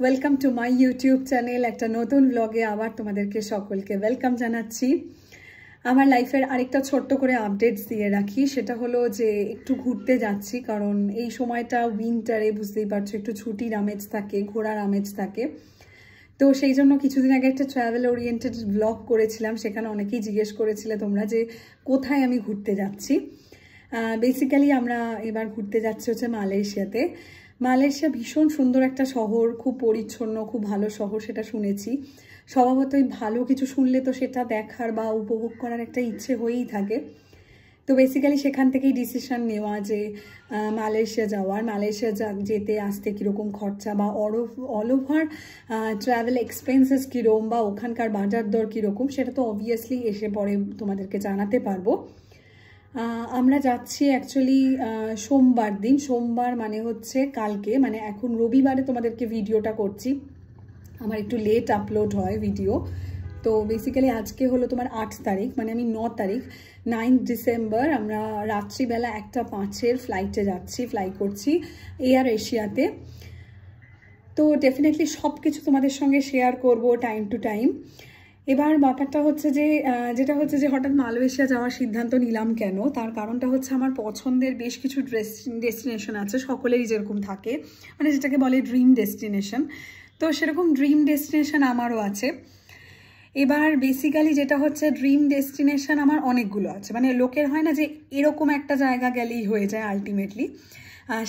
Welcome to my YouTube channel. একটা নতুন ব্লগে আবার তোমাদেরকে সকলকে ওয়েলকাম জানাচ্ছি। আমার লাইফের আরেকটা ছোট্ট করে আপডেটস দিয়ে রাখি, সেটা হলো যে একটু ঘুরতে যাচ্ছি, কারণ এই সময়টা উইন্টারে বুঝতেই পারছো একটু ছুটির আমেজ থাকে, ঘোরার আমেজ থাকে। তো সেই জন্য কিছুদিন আগে একটা ট্রাভেল ওরিয়েন্টেড ব্লগ করেছিলাম, সেখানে অনেকেই জিজ্ঞেস করেছিলে তোমরা যে কোথায় আমি ঘুরতে যাচ্ছি। বেসিক্যালি আমরা এবার ঘুরতে যাচ্ছি হচ্ছে মালয়েশিয়াতে। মালয়েশিয়া ভীষণ সুন্দর একটা শহর, খুব পরিচ্ছন্ন, খুব ভালো শহর, সেটা শুনেছি। স্বভাবতই ভালো কিছু শুনলে তো সেটা দেখার বা উপভোগ করার একটা ইচ্ছে হয়েই থাকে। তো বেসিক্যালি সেখান থেকেই ডিসিশন নেওয়া যে মালয়েশিয়া যাওয়ার, মালয়েশিয়া যেতে আসতে কীরকম খরচা বা অল ওভার ট্রাভেল এক্সপেন্সেস কীরকম বা ওখানকার বাজার দর কীরকম, সেটা তো অবভিয়াসলি এসে পরে তোমাদেরকে জানাতে পারবো। আমরা যাচ্ছি অ্যাকচুয়ালি সোমবার দিন, সোমবার মানে হচ্ছে কালকে, মানে এখন রবিবারে তোমাদেরকে ভিডিওটা করছি, আমার একটু লেট আপলোড হয় ভিডিও। তো বেসিক্যালি আজকে হলো তোমার 8 তারিখ, মানে আমি 9 তারিখ 9 ডিসেম্বর আমরা রাত্রিবেলা 1:05 ফ্লাইটে যাচ্ছি, ফ্লাই করছি এয়ার এশিয়াতে। তো ডেফিনেটলি সব কিছু তোমাদের সঙ্গে শেয়ার করব টাইম টু টাইম। এবার ব্যাপারটা হচ্ছে যে যেটা হচ্ছে যে হঠাৎ মালয়েশিয়া যাওয়ার সিদ্ধান্ত নিলাম কেন, তার কারণটা হচ্ছে আমার পছন্দের বেশ কিছু ডেস্টিনেশন আছে, সকলেরই যেরকম থাকে, মানে যেটাকে বলে ড্রিম ডেস্টিনেশন। তো সেরকম ড্রিম ডেস্টিনেশন আমারও আছে। এবার বেসিক্যালি যেটা হচ্ছে ড্রিম ডেস্টিনেশন আমার অনেকগুলো আছে, মানে লোকের হয় না যে এরকম একটা জায়গা গেলেই হয়ে যায় আলটিমেটলি,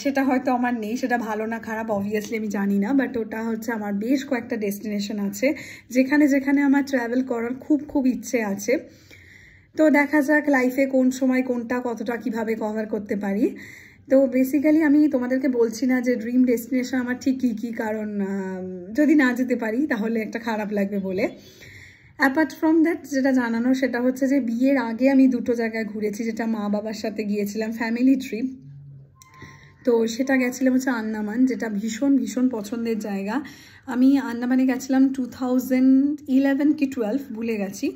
সেটা হয়তো আমার নেই। সেটা ভালো না খারাপ অবভিয়াসলি আমি জানি না, বাট ওটা হচ্ছে আমার বেশ কয়েকটা ডেস্টিনেশন আছে যেখানে যেখানে আমার ট্রাভেল করার খুব ইচ্ছে আছে। তো দেখা যাক লাইফে কোন সময় কোনটা কতটা কিভাবে কভার করতে পারি। তো বেসিক্যালি আমি তোমাদেরকে বলছি না যে ড্রিম ডেস্টিনেশন আমার ঠিক কী, কারণ যদি না যেতে পারি তাহলে একটা খারাপ লাগবে বলে। অ্যাপার্ট ফ্রম দ্যাট যেটা জানানো সেটা হচ্ছে যে বিয়ের আগে আমি দুটো জায়গায় ঘুরেছি, যেটা মা বাবার সাথে গিয়েছিলাম ফ্যামিলি ট্রিপ। তো সেটা গেছিলাম হচ্ছে আন্দামান, যেটা ভীষণ পছন্দের জায়গা। আমি আন্দামানে গেছিলাম 2011 কি 12 ভুলে গেছি।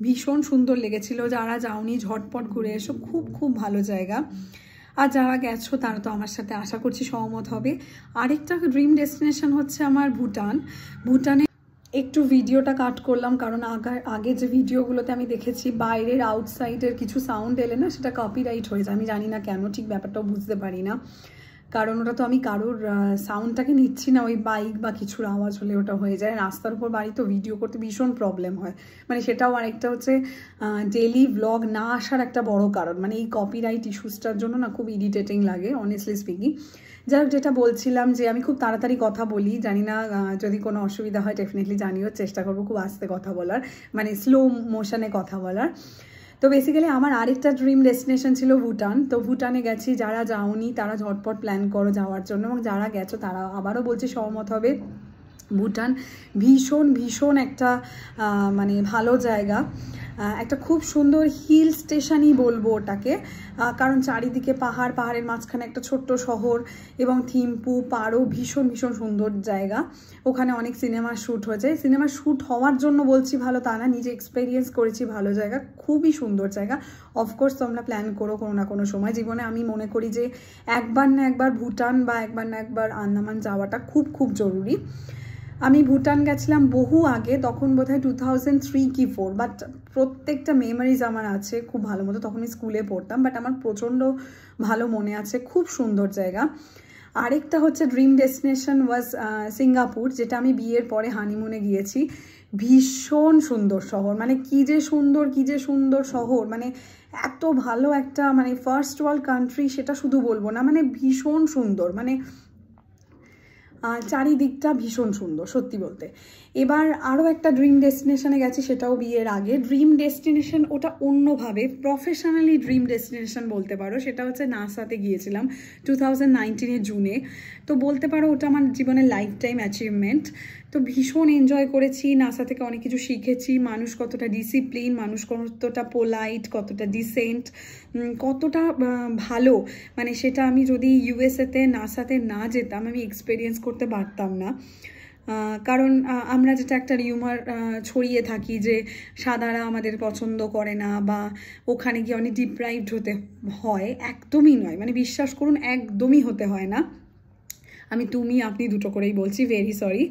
ভীষণ সুন্দর লেগেছিল, যারা যাওনি ঝটপট ঘুরে এসো, খুব ভালো জায়গা। আর যারা গেছো তারা তো আমার সাথে আশা করছি সহমত হবে। আরেকটা ড্রিম ডেস্টিনেশন হচ্ছে আমার ভুটানে একটু ভিডিওটা কাট করলাম, কারণ আগে যে ভিডিওগুলোতে আমি দেখেছি বাইরের আউটসাইডের কিছু সাউন্ড এলে না সেটা কপিরাইট হয়ে যায়। আমি জানি না কেন, ঠিক ব্যাপারটাও বুঝতে পারি না, কারণ ওটা তো আমি কারোর সাউন্ডটাকে নিচ্ছি না, ওই বাইক বা কিছুর আওয়াজ হলে ওটা হয়ে যায়। রাস্তার উপর বাড়ি তো ভিডিও করতে ভীষণ প্রবলেম হয়, মানে সেটাও আরেকটা হচ্ছে ডেলি ব্লগ না আসার একটা বড় কারণ, মানে এই কপিরাইট ইস্যুসটার জন্য না খুব ইরিটেটিং লাগে অনেস্টলি স্পিকিং। যাই হোক, যেটা বলছিলাম যে আমি খুব তাড়াতাড়ি কথা বলি, জানি না যদি কোনো অসুবিধা হয় ডেফিনেটলি জানিও, চেষ্টা করবো খুব আস্তে কথা বলার, মানে স্লো মোশনে কথা বলার। তো বেসিক্যালি আমার আরেকটা ড্রিম ডেস্টিনেশন ছিল ভুটান। তো ভুটানে গেছি, যারা যাওনি তারা ঝটপট প্ল্যান করো যাওয়ার জন্য, এবং যারা গেছো তারা আবারও বলছি সহমত হবে। ভুটান ভীষণ একটা মানে ভালো জায়গা, একটা খুব সুন্দর হিল স্টেশনই বলবো ওটাকে, কারণ চারিদিকে পাহাড়ের মাঝখানে একটা ছোট্ট শহর, এবং থিম্পু পারো ভীষণ সুন্দর জায়গা। ওখানে অনেক সিনেমা শ্যুট হয়েছে, সিনেমা শ্যুট হওয়ার জন্য বলছি ভালো তা না, নিজে এক্সপেরিয়েন্স করেছি, ভালো জায়গা, খুবই সুন্দর জায়গা। অফকোর্স তোমরা প্ল্যান করো কোনো না কোনো সময় জীবনে। আমি মনে করি যে একবার না একবার ভুটান বা একবার না একবার আন্দামান যাওয়াটা খুব জরুরি। আমি ভুটান গেছিলাম বহু আগে, তখন বোধহয় 2003 কি 4, বাট প্রত্যেকটা মেমোরিজ আমার আছে খুব ভালো মতো। তখন আমি স্কুলে পড়তাম, বাট আমার প্রচণ্ড ভালো মনে আছে, খুব সুন্দর জায়গা। আরেকটা হচ্ছে ড্রিম ডেস্টিনেশন ওয়াজ সিঙ্গাপুর, যেটা আমি বিয়ের পরে হানিমুনে গিয়েছি। ভীষণ সুন্দর শহর, মানে কি যে সুন্দর শহর, মানে এত ভালো একটা, মানে ফার্স্ট ওয়ার্ল্ড কান্ট্রি সেটা শুধু বলবো না, মানে ভীষণ সুন্দর, মানে চারিদিকটা ভীষণ সুন্দর সত্যি বলতে। এবার আরও একটা ড্রিম ডেস্টিনেশনে গেছি, সেটাও বিয়ের আগে। ড্রিম ডেস্টিনেশন ওটা অন্যভাবে, প্রফেশনালি ড্রিম ডেস্টিনেশন বলতে পারো। সেটা হচ্ছে নাসাতে গিয়েছিলাম 2019 জুনে। তো বলতে পারো ওটা আমার জীবনের লাইফ টাইম অ্যাচিভমেন্ট। তো ভীষণ এনজয় করেছি, নাসা থেকে অনেক কিছু শিখেছি, মানুষ কতটা ডিসিপ্লিন, মানুষ কতটা পোলাইট, কতটা ডিসেন্ট, কতটা ভালো, মানে সেটা আমি যদি ইউএসএতে নাসাতে না যেতাম আমি এক্সপেরিয়েন্স করতে পারতাম না। কারণ আমরা যেটা একটা রিউমার ছড়িয়ে থাকি যে সাদারা আমাদের পছন্দ করে না, বা ওখানে গিয়ে অনেক ডিপ্রাইভড হতে হয়, একদমই নয়, মানে বিশ্বাস করুন একদমই হতে হয় না। আমি তুমি আপনি দুটো করেই বলছি, ভেরি সরি।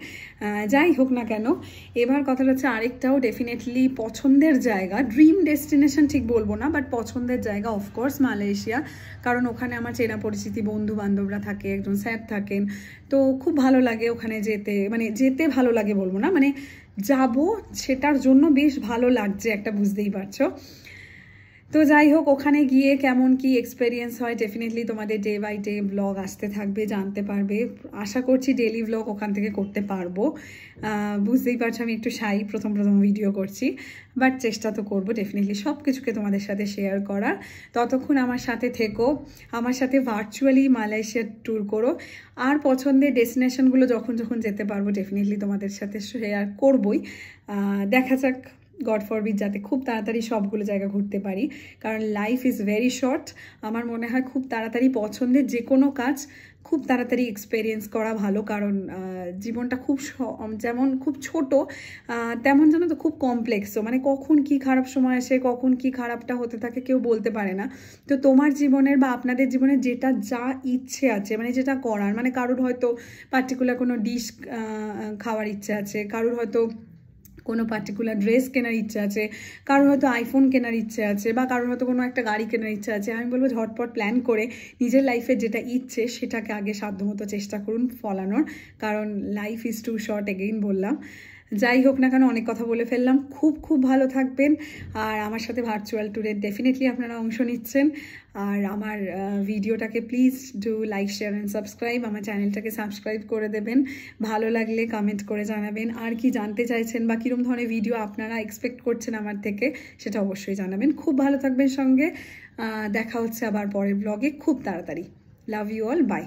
যাই হোক না কেন, এবার কথাটা হচ্ছে আরেকটাও ডেফিনেটলি পছন্দের জায়গা, ড্রিম ডেস্টিনেশন ঠিক বলবো না, বাট পছন্দের জায়গা অফকোর্স মালয়েশিয়া। কারণ ওখানে আমার চেনা পরিচিতি বন্ধু বান্ধবরা থাকে, একজন স্যার থাকেন, তো খুব ভালো লাগে ওখানে যেতে। মানে যেতে ভালো লাগে বলবো না, মানে যাব সেটার জন্য বেশ ভালো লাগছে একটা, বুঝতেই পারছো। তো যাই হোক, ওখানে গিয়ে কেমন কি এক্সপেরিয়েন্স হয় ডেফিনেটলি তোমাদের ডে বাই ডে ব্লগ আসতে থাকবে, জানতে পারবে। আশা করছি ডেলি ব্লগ ওখান থেকে করতে পারবো। বুঝতেই পারছো আমি একটু শাই, প্রথম ভিডিও করছি, বাট চেষ্টা তো করবো ডেফিনেটলি সব কিছুকে তোমাদের সাথে শেয়ার করার। ততক্ষণ আমার সাথে থেকো, আমার সাথে ভার্চুয়ালি মালয়েশিয়ার ট্যুর করো, আর পছন্দের ডেস্টিনেশনগুলো যখন যেতে পারবো ডেফিনেটলি তোমাদের সাথে শেয়ার করবোই। দেখা যাক, গড ফরবিড যাতে খুব তাড়াতাড়ি সবগুলো জায়গা ঘুরতে পারি, কারণ লাইফ ইজ ভেরি শর্ট। আমার মনে হয় খুব তাড়াতাড়ি পছন্দের যে কোনো কাজ খুব তাড়াতাড়ি এক্সপেরিয়েন্স করা ভালো, কারণ জীবনটা যেমন খুব ছোট, তেমন যেন তো খুব কমপ্লেক্সও। মানে কখন কি খারাপ সময় আসে, কখন কি খারাপটা হতে থাকে কেউ বলতে পারে না। তো তোমার জীবনের বা আপনাদের জীবনের যেটা যা ইচ্ছে আছে, মানে যেটা করার, মানে কারোর হয়তো পার্টিকুলার কোনো ডিশ খাওয়ার ইচ্ছে আছে, কারোর হয়তো কোনো পার্টিকুলার ড্রেস কেনার ইচ্ছা আছে, কারোর হয়তো আইফোন কেনার ইচ্ছে আছে, বা কারোর হয়তো কোনো একটা গাড়ি কেনার ইচ্ছা আছে। আমি বলবো ঝটপট প্ল্যান করে নিজের লাইফে যেটা ইচ্ছে সেটাকে আগে সাধ্যমতো চেষ্টা করুন ফলানোর, কারণ life is too short, again বললাম। যাই হোক না কেন, অনেক কথা বলে ফেললাম। খুব ভালো থাকবেন, আর আমার সাথে ভার্চুয়াল ট্যুরে ডেফিনেটলি আপনারা অংশ নিচ্ছেন। আর আমার ভিডিওটাকে please do like, share and subscribe. আমার চ্যানেলটাকে সাবস্ক্রাইব করে দেবেন, ভালো লাগলে কমেন্ট করে জানাবেন। আর কি জানতে চাইছেন বা কীরকম ধরনের ভিডিও আপনারা এক্সপেক্ট করছেন আমার থেকে, সেটা অবশ্যই জানাবেন। খুব ভালো থাকবেন সঙ্গে, দেখা হচ্ছে আবার পরের ব্লগে খুব তাড়াতাড়ি। Love you all, by.